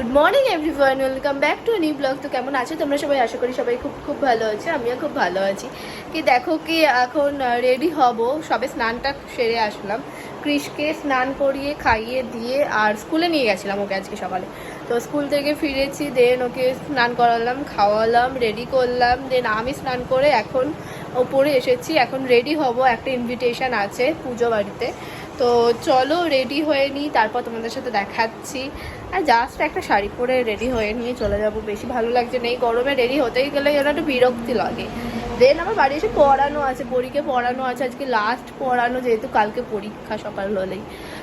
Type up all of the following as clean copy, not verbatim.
Good morning everyone, welcome back to new blog. তো কেমন আছো তোমরা সবাই? আশা করি সবাই খুব খুব ভালো আছে, আমিও খুব ভালো আছি। কি দেখো কি এখন রেডি হব, সবে স্নানটা সেরে আসলাম। কৃষকে স্নান করিয়ে খাইয়ে দিয়ে আর স্কুলে নিয়ে গেছিলাম ওকে আজকে সকালে। তো স্কুল থেকে ফিরেছি, দেন ওকে স্নান করালাম, খাওয়ালাম, রেডি করলাম, দেন আমি স্নান করে এখন ওপরে এসেছি। এখন রেডি হব, একটা ইনভিটেশন আছে পুজো বাড়িতে। তো চলো রেডি হয়ে নিই, তারপর তোমাদের সাথে দেখাচ্ছি। আর জাস্ট একটা শাড়ি পরে রেডি হয়ে নিয়ে চলে যাব, বেশি ভালো লাগছে না এই গরমে। রেডি হতেই গেলে যেন একটু বিরক্তি লাগে। দেন আমার বাড়ি এসে পড়ানো আছে, পরীকে পড়ানো আছে, আজকে লাস্ট পড়ানো, যেহেতু কালকে পরীক্ষা সকাল হলেই।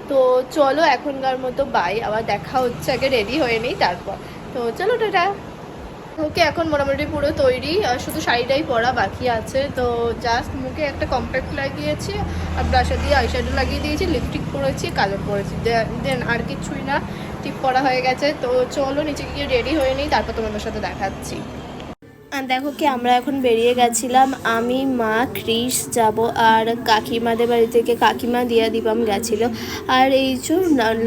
তো চলো এখনকার মতো বাই, আবার দেখা হচ্ছে, আগে রেডি হয়ে নিই তারপর। তো চলো টাটা। ওকে এখন মোটামুটি পুরো তৈরি, শুধু শাড়িটাই পরা বাকি আছে। তো জাস্ট মুখে একটা কম্প্যাক্ট লাগিয়েছি, আর ব্রাশা দিয়ে আইশ্যাডো লাগিয়ে দিয়েছি, লিপস্টিক পরেছি, কাজল পরেছি, দেন আর কিছুই না, টিপ পরা হয়ে গেছে। তো চলো নিচে গিয়ে রেডি হয়ে নিই, তারপর তোমাদের সাথে দেখাচ্ছি। আর দেখো কি আমরা এখন বেরিয়ে গেছিলাম, আমি, মা, ক্রিস যাব, আর কাকিমাদের বাড়ি থেকে কাকিমা দিয়া দীপম গেছিলো। আর এই যে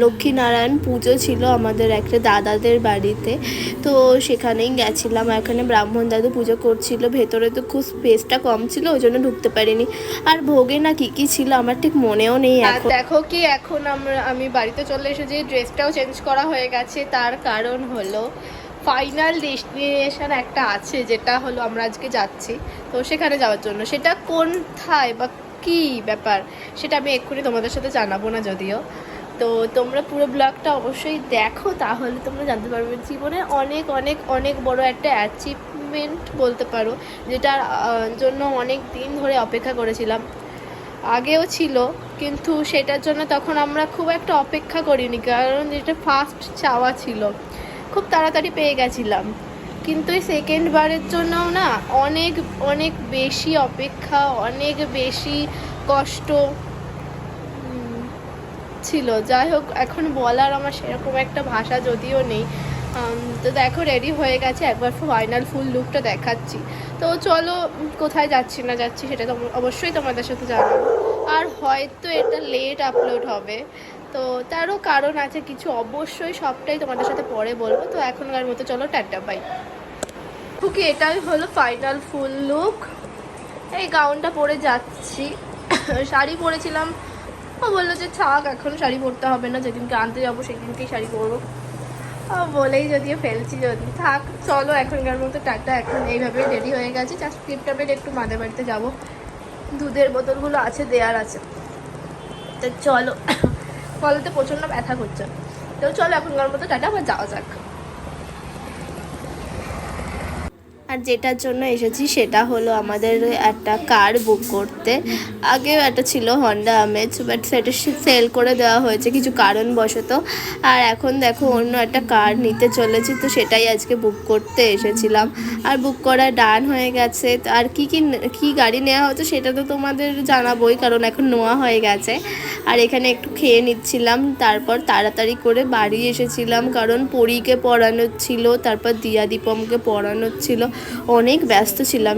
লক্ষ্মীনারায়ণ পুজো ছিল আমাদের একটা দাদাদের বাড়িতে, তো সেখানেই গেছিলাম। এখানে ব্রাহ্মণ দাদু পুজো করছিল, ভেতরে তো খুব স্পেসটা কম ছিল, ওই জন্য ঢুকতে পারিনি। আর ভোগে না কী কী ছিল আমার ঠিক মনেও নেই। এখন দেখো কি এখন আমি বাড়িতে চলে এসেছি, ড্রেসটাও চেঞ্জ করা হয়ে গেছে। তার কারণ হলো ফাইনাল ডেস্টিনেশন একটা আছে, যেটা হলো আমরা আজকে যাচ্ছি, তো সেখানে যাওয়ার জন্য। সেটা কোথায় বা কী ব্যাপার সেটা আমি এক্ষুনি তোমাদের সাথে জানাবো না যদিও। তো তোমরা পুরো ব্লগটা অবশ্যই দেখো, তাহলে তোমরা জানতে পারবে। জীবনে অনেক অনেক অনেক বড় একটা অ্যাচিভমেন্ট বলতে পারো, যেটার জন্য অনেক দিন ধরে অপেক্ষা করেছিলাম। আগেও ছিল, কিন্তু সেটার জন্য তখন আমরা খুব একটা অপেক্ষা করিনি, কারণ যেটা ফার্স্ট চাওয়া ছিল, খুব তাড়াতাড়ি পেয়ে গেছিলাম। কিন্তু এই সেকেন্ড বারের জন্যও না অনেক অনেক বেশি অপেক্ষা, অনেক বেশি কষ্ট ছিল। যাই হোক, এখন বলার আমার সেরকম একটা ভাষা যদিও নেই। তো দেখো রেডি হয়ে গেছে, একবার ফাইনাল ফুল লুকটা দেখাচ্ছি। তো চলো, কোথায় যাচ্ছি না যাচ্ছি সেটা তো অবশ্যই তোমাদের সাথে জানাবো। আর হয়তো এটা লেট আপলোড হবে, তো তারও কারণ আছে কিছু, অবশ্যই সবটাই তোমাদের সাথে পরে বলবো। তো এখনকার মতো চলো টাটা বাই। ওকে, এটাই হলো ফাইনাল ফুল লুক। এই গাউনটা পরে যাচ্ছি, শাড়ি পরেছিলাম, ও বললো যে থাক এখন শাড়ি পরতে হবে না, যেদিনকে আনতে যাবো সেদিনকেই শাড়ি পরবো বলেই যদিও ফেলছি, যদি থাক। চলো এখনকার মতো টাটা। এখন এইভাবে রেডি হয়ে গেছে, জাস্ট টিপটাপের একটু মাদের বাড়িতে যাবো, দুধের বোতলগুলো আছে, দেয়ার আছে। তো চলো, ফলতে প্রচণ্ড ব্যথা করছে। তো চলো এখনকার মতো টাটা, আবার যাওয়া যাক। আর যেটার জন্য এসেছি সেটা হলো আমাদের একটা কার বুক করতে। আগেও একটা ছিল হন্ডা আমেজ, বাট সেটা সেল করে দেওয়া হয়েছে কিছু কারণবশত। আর এখন দেখো অন্য একটা কার নিতে চলেছি, তো সেটাই আজকে বুক করতে এসেছিলাম। আর বুক করা ডান হয়ে গেছে। আর কি গাড়ি নেওয়া হচ্ছে সেটা তো তোমাদের জানাবোই, কারণ এখন নেওয়া হয়ে গেছে। আর এখানে একটু খেয়ে নিচ্ছিলাম, তারপর তাড়াতাড়ি করে বাড়ি এসেছিলাম, কারণ পরীকে পড়ানোর ছিল, তারপর দিয়া দীপমকে পড়ানোর ছিল, অনেক ব্যস্ত ছিলাম।